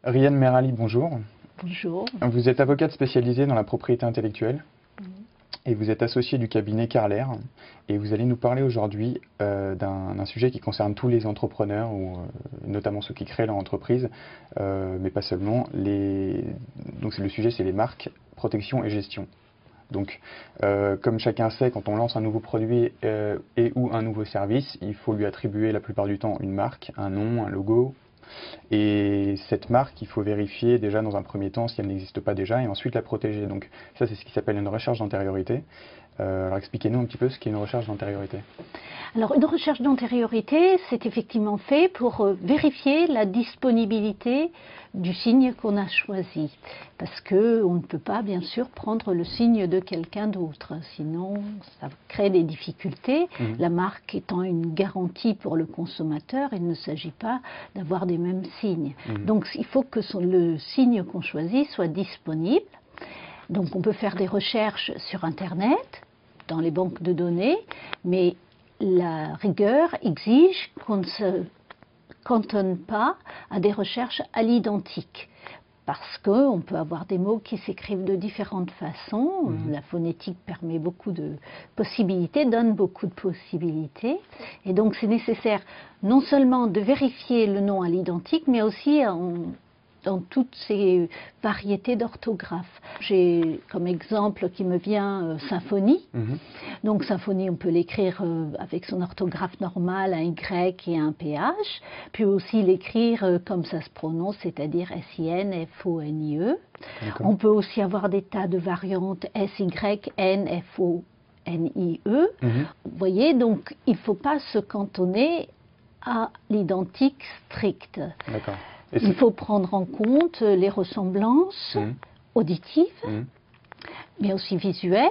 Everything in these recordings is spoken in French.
Riane Merali, bonjour. Bonjour. Vous êtes avocate spécialisée dans la propriété intellectuelle et vous êtes associée du cabinet Carler. Et vous allez nous parler aujourd'hui d'un sujet qui concerne tous les entrepreneurs, ou notamment ceux qui créent leur entreprise, mais pas seulement. Donc le sujet, c'est les marques, protection et gestion. Donc, comme chacun sait, quand on lance un nouveau produit et ou un nouveau service, il faut lui attribuer la plupart du temps une marque, un nom, un logo. Et cette marque, il faut vérifier déjà dans un premier temps si elle n'existe pas déjà et ensuite la protéger. Donc ça, c'est ce qui s'appelle une recherche d'antériorité. Alors expliquez-nous un petit peu ce qu'est une recherche d'antériorité. Alors une recherche d'antériorité, c'est effectivement fait pour vérifier la disponibilité du signe qu'on a choisi. Parce qu'on ne peut pas bien sûr prendre le signe de quelqu'un d'autre, sinon ça crée des difficultés. La marque étant une garantie pour le consommateur, il ne s'agit pas d'avoir des mêmes signes. Donc il faut que le signe qu'on choisit soit disponible. Donc on peut faire des recherches sur Internet, dans les banques de données, mais la rigueur exige qu'on ne se cantonne pas à des recherches à l'identique. Parce qu'on peut avoir des mots qui s'écrivent de différentes façons. La phonétique permet beaucoup de possibilités, donne beaucoup de possibilités. Et donc c'est nécessaire non seulement de vérifier le nom à l'identique, mais aussi dans toutes ces variétés d'orthographe. J'ai comme exemple qui me vient symphonie. Donc symphonie, on peut l'écrire avec son orthographe normale, un Y et un PH, puis aussi l'écrire comme ça se prononce, c'est-à-dire S-I-N-F-O-N-I-E. On peut aussi avoir des tas de variantes S-Y-N-F-O-N-I-E. Vous voyez, donc il ne faut pas se cantonner à l'identique strict. D'accord. Il faut prendre en compte les ressemblances auditives, mais aussi visuelles.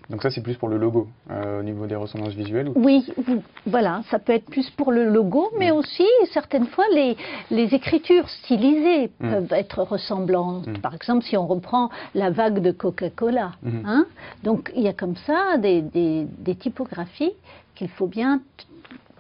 Donc ça, c'est plus pour le logo, au niveau des ressemblances visuelles ou... Oui, voilà, ça peut être plus pour le logo, mais aussi, certaines fois, les écritures stylisées peuvent être ressemblantes. Par exemple, si on reprend la vague de Coca-Cola. Donc, il y a comme ça des typographies qu'il faut bien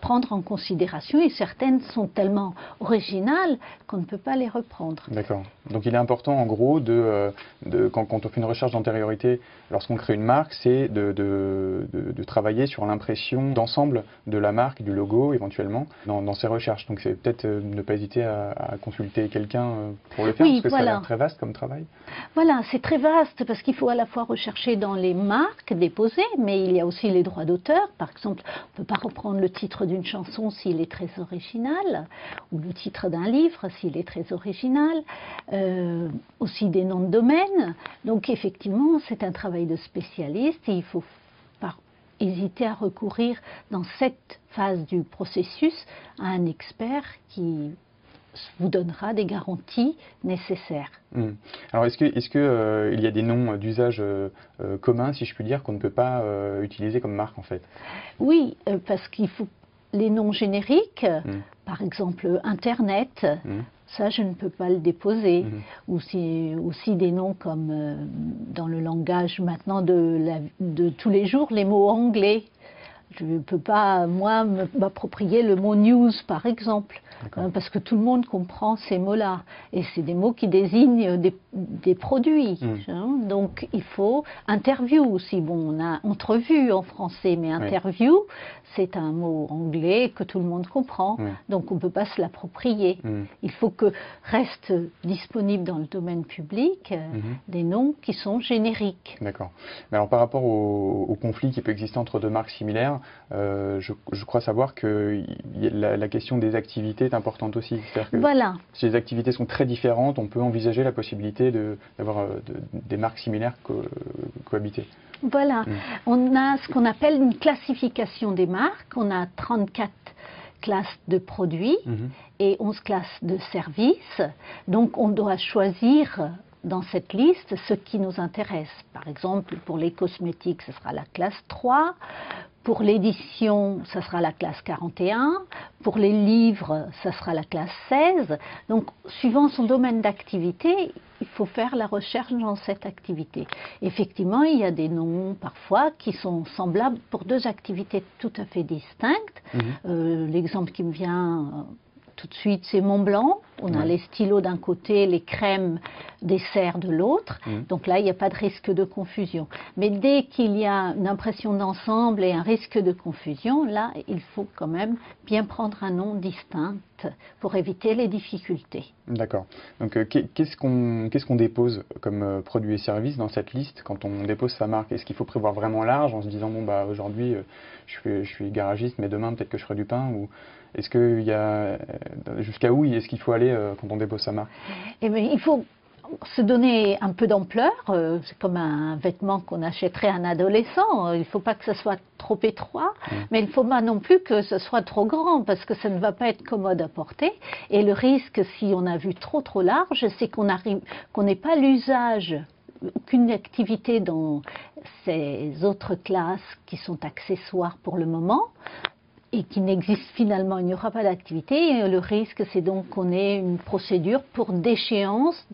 prendre en considération, et certaines sont tellement originales qu'on ne peut pas les reprendre. D'accord. Donc il est important en gros quand on fait une recherche d'antériorité, lorsqu'on crée une marque, c'est de travailler sur l'impression d'ensemble de la marque, du logo éventuellement, dans ces recherches. Donc c'est peut-être ne pas hésiter à consulter quelqu'un pour le faire, parce que ça a l'air très vaste comme travail. Voilà, c'est très vaste parce qu'il faut à la fois rechercher dans les marques déposées, mais il y a aussi les droits d'auteur. Par exemple, on ne peut pas reprendre le titre d'une chanson s'il est très original, ou le titre d'un livre s'il est très original, aussi des noms de domaine. Donc effectivement, c'est un travail de spécialiste et il ne faut pas hésiter à recourir dans cette phase du processus à un expert qui vous donnera des garanties nécessaires. Alors est-ce que il y a des noms d'usage communs, si je puis dire, qu'on ne peut pas utiliser comme marque en fait? Oui, parce qu'il faut les noms génériques, par exemple Internet, ça je ne peux pas le déposer. Ou aussi des noms comme dans le langage maintenant de tous les jours, les mots anglais. Je ne peux pas, moi, m'approprier le mot news, par exemple, parce que tout le monde comprend ces mots-là. Et c'est des mots qui désignent des produits. Donc, il faut interview aussi. Bon, on a entrevue en français, mais interview, c'est un mot anglais que tout le monde comprend. Donc, on ne peut pas se l'approprier. Il faut que restent disponibles dans le domaine public des noms qui sont génériques. D'accord. Mais alors, par rapport au conflit qui peut exister entre deux marques similaires, je crois savoir que la question des activités est importante aussi. Que si les activités sont très différentes, on peut envisager la possibilité d'avoir des marques similaires cohabiter. Voilà. On a ce qu'on appelle une classification des marques. On a 34 classes de produits et 11 classes de services. Donc on doit choisir dans cette liste ce qui nous intéresse. Par exemple, pour les cosmétiques, ce sera la classe 3. Pour l'édition, ça sera la classe 41. Pour les livres, ça sera la classe 16. Donc, suivant son domaine d'activité, il faut faire la recherche dans cette activité. Effectivement, il y a des noms parfois qui sont semblables pour deux activités tout à fait distinctes. L'exemple qui me vient tout de suite, c'est Montblanc. On a les stylos d'un côté, les crèmes dessert de l'autre. Donc là, il n'y a pas de risque de confusion. Mais dès qu'il y a une impression d'ensemble et un risque de confusion, là, il faut quand même bien prendre un nom distinct pour éviter les difficultés. Eh bien, il faut se donner un peu d'ampleur, c'est comme un vêtement qu'on achèterait à un adolescent, il ne faut pas que ce soit trop étroit, mais il ne faut pas non plus que ce soit trop grand, parce que ça ne va pas être commode à porter, et le risque, si on a vu trop large, c'est qu'on n'ait pas l'usage, aucune activité dans ces autres classes qui sont accessoires pour le moment, et qui n'existe finalement, il n'y aura pas d'activité. Le risque, c'est donc qu'on ait une procédure pour déchéance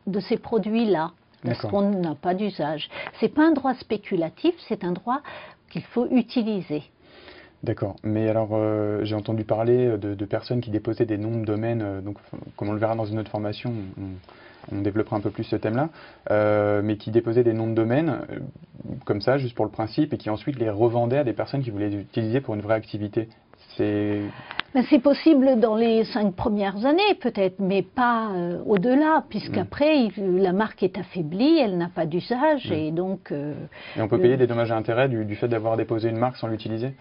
de ces produits-là, parce qu'on n'a pas d'usage. Ce n'est pas un droit spéculatif, c'est un droit qu'il faut utiliser. D'accord, mais alors j'ai entendu parler de personnes qui déposaient des noms de domaine, donc comme on le verra dans une autre formation, on développera un peu plus ce thème-là, mais qui déposaient des noms de domaine comme ça, juste pour le principe, et qui ensuite les revendaient à des personnes qui voulaient les utiliser pour une vraie activité. C'est possible dans les 5 premières années peut-être, mais pas au-delà, puisqu'après la marque est affaiblie, elle n'a pas d'usage, et donc... et on peut payer des dommages et intérêts du fait d'avoir déposé une marque sans l'utiliser?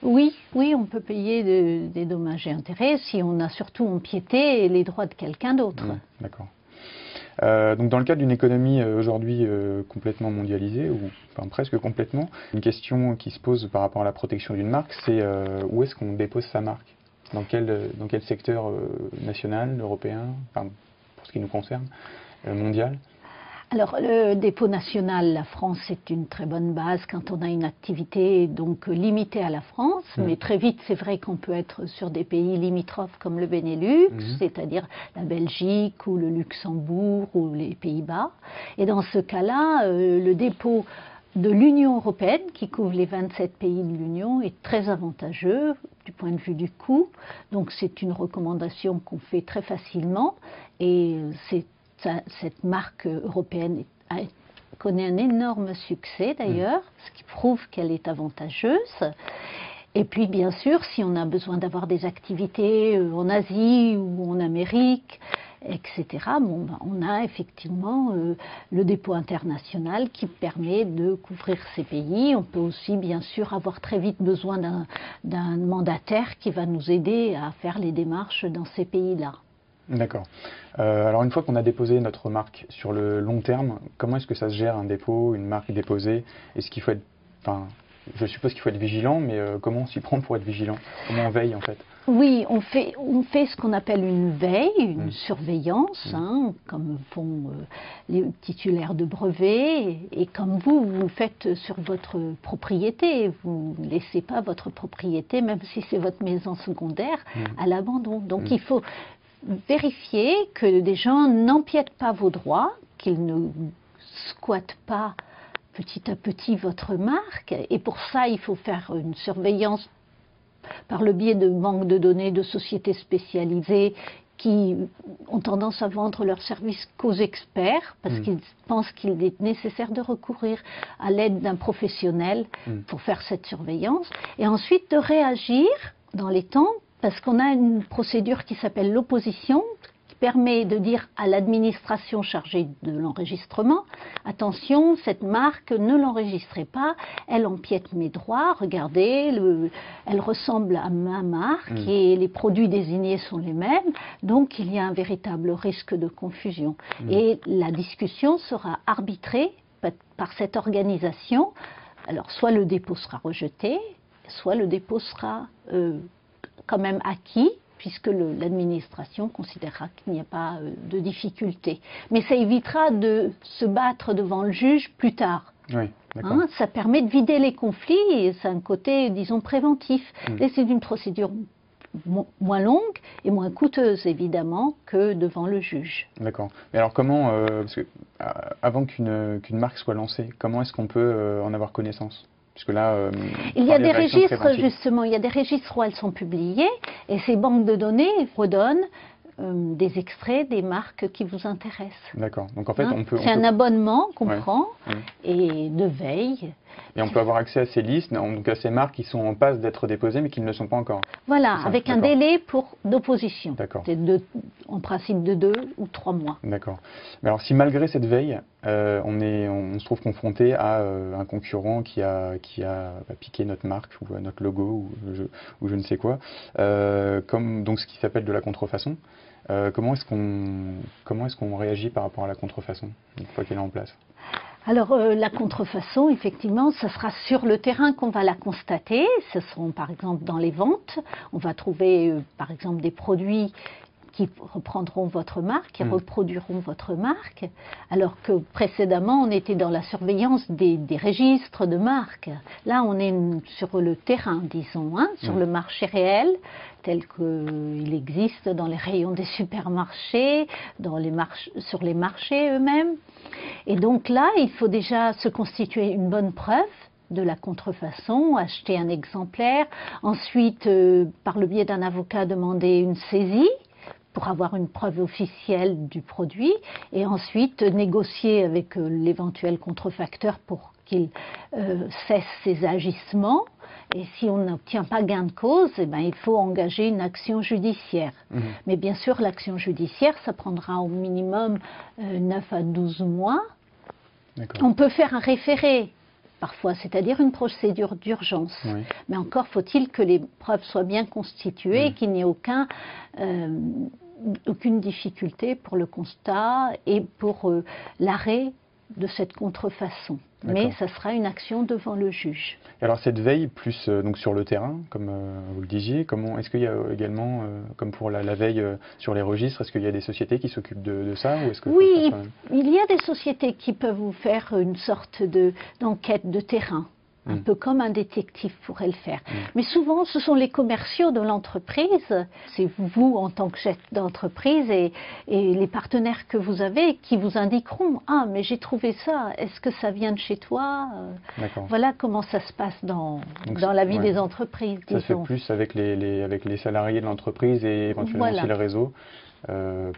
Oui, on peut payer des dommages et intérêts si on a surtout empiété les droits de quelqu'un d'autre. D'accord. Donc dans le cadre d'une économie aujourd'hui complètement mondialisée, ou enfin presque complètement, une question qui se pose par rapport à la protection d'une marque, c'est où est-ce qu'on dépose sa marque? Dans quel secteur national, européen, enfin, pour ce qui nous concerne, mondial? Alors, le dépôt national, la France, c'est une très bonne base quand on a une activité donc limitée à la France, mais très vite, c'est vrai qu'on peut être sur des pays limitrophes comme le Benelux, c'est-à-dire la Belgique ou le Luxembourg ou les Pays-Bas. Et dans ce cas-là, le dépôt de l'Union européenne, qui couvre les 27 pays de l'Union, est très avantageux du point de vue du coût. Donc, c'est une recommandation qu'on fait très facilement, et cette marque européenne connaît un énorme succès d'ailleurs, ce qui prouve qu'elle est avantageuse. Et puis bien sûr, si on a besoin d'avoir des activités en Asie ou en Amérique, etc., on a effectivement le dépôt international qui permet de couvrir ces pays. On peut aussi bien sûr avoir très vite besoin d'un mandataire qui va nous aider à faire les démarches dans ces pays-là. D'accord. Alors une fois qu'on a déposé notre marque sur le long terme, comment est-ce que ça se gère un dépôt, une marque déposée? Est-ce qu'il faut être, enfin, je suppose qu'il faut être vigilant, mais comment on s'y prend pour être vigilant? Comment on veille en fait? Oui, on fait ce qu'on appelle une veille, une surveillance, comme font les titulaires de brevets, et comme vous le faites sur votre propriété. Vous ne laissez pas votre propriété, même si c'est votre maison secondaire, à l'abandon. Donc il faut vérifier que des gens n'empiètent pas vos droits, qu'ils ne squattent pas petit à petit votre marque. Et pour ça, il faut faire une surveillance par le biais de banques de données de sociétés spécialisées qui ont tendance à vendre leurs services qu'aux experts, parce qu'ils pensent qu'il est nécessaire de recourir à l'aide d'un professionnel pour faire cette surveillance. Et ensuite de réagir dans les temps, parce qu'on a une procédure qui s'appelle l'opposition, qui permet de dire à l'administration chargée de l'enregistrement, attention, cette marque, ne l'enregistrez pas, elle empiète mes droits, regardez, elle ressemble à ma marque et les produits désignés sont les mêmes, donc il y a un véritable risque de confusion. Et la discussion sera arbitrée par cette organisation. Alors soit le dépôt sera rejeté, soit le dépôt sera quand même acquis, puisque l'administration considérera qu'il n'y a pas de difficulté. Mais ça évitera de se battre devant le juge plus tard. Oui, d'accord. Ça permet de vider les conflits, et c'est un côté, disons, préventif. Et c'est une procédure moins longue et moins coûteuse, évidemment, que devant le juge. D'accord. Mais alors comment, parce que, avant qu'une marque soit lancée, comment est-ce qu'on peut en avoir connaissance? Puisque là, il y a des registres, justement, il y a des registres où elles sont publiées, et ces banques de données redonnent des extraits des marques qui vous intéressent. D'accord. Donc en fait, C'est un abonnement qu'on ouais. prend et de veille. Et on peut avoir accès à ces listes, donc à ces marques qui sont en passe d'être déposées mais qui ne le sont pas encore. Voilà, avec un délai d'opposition. D'accord. C'est en principe de 2 ou 3 mois. D'accord. Mais alors si malgré cette veille, on se trouve confronté à un concurrent qui a piqué notre marque ou notre logo ou je ne sais quoi, comme donc ce qui s'appelle de la contrefaçon, comment est-ce qu'on réagit par rapport à la contrefaçon une fois qu'elle est en place? Alors la contrefaçon, effectivement, ce sera sur le terrain qu'on va la constater. Ce seront par exemple dans les ventes. On va trouver par exemple des produits qui reprendront votre marque, qui reproduiront votre marque, alors que précédemment on était dans la surveillance des registres de marques. Là on est sur le terrain, disons, sur le marché réel, tel qu'il existe dans les rayons des supermarchés, sur les marchés eux-mêmes. Et donc là, il faut déjà se constituer une bonne preuve de la contrefaçon, acheter un exemplaire, ensuite, par le biais d'un avocat, demander une saisie pour avoir une preuve officielle du produit, et ensuite négocier avec l'éventuel contrefacteur pour qu'il cesse ses agissements. Et si on n'obtient pas gain de cause, eh ben, il faut engager une action judiciaire. Mais bien sûr, l'action judiciaire, ça prendra au minimum 9 à 12 mois. On peut faire un référé, parfois, c'est-à-dire une procédure d'urgence. Oui. Mais encore faut-il que les preuves soient bien constituées, qu'il n'y ait aucune difficulté pour le constat et pour l'arrêt de cette contrefaçon. Mais ça sera une action devant le juge. Et alors cette veille, plus donc sur le terrain, comme vous le disiez, est-ce qu'il y a également, comme pour la veille sur les registres, est-ce qu'il y a des sociétés qui s'occupent de ça ou est-ce que oui, il y a des sociétés qui peuvent vous faire une sorte d'enquête de terrain. Un peu comme un détective pourrait le faire. Mais souvent, ce sont les commerciaux de l'entreprise, c'est vous en tant que chef d'entreprise et les partenaires que vous avez qui vous indiqueront « Ah, mais j'ai trouvé ça, est-ce que ça vient de chez toi ?» Voilà comment ça se passe dans la vie des entreprises, disons. Ça se fait plus avec les salariés de l'entreprise et éventuellement aussi le réseau.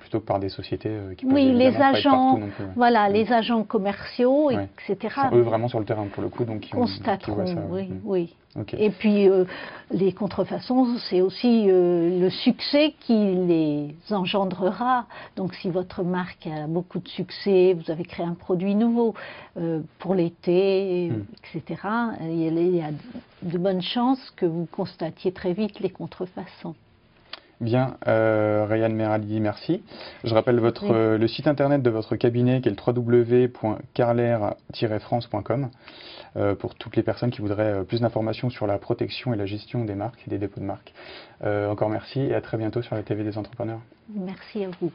Plutôt que par des sociétés qui peuvent les agents, non plus, les agents commerciaux, etc. Sont eux vraiment sur le terrain pour le coup, donc constateront, qui oui. Et puis les contrefaçons, c'est aussi le succès qui les engendrera. Donc si votre marque a beaucoup de succès, vous avez créé un produit nouveau pour l'été, etc. Il y a de bonnes chances que vous constatiez très vite les contrefaçons. Bien, Rayane Merali, merci. Je rappelle le site internet de votre cabinet qui est le www.carler-france.com pour toutes les personnes qui voudraient plus d'informations sur la protection et la gestion des marques et des dépôts de marques. Encore merci et à très bientôt sur la TV des entrepreneurs. Merci à vous.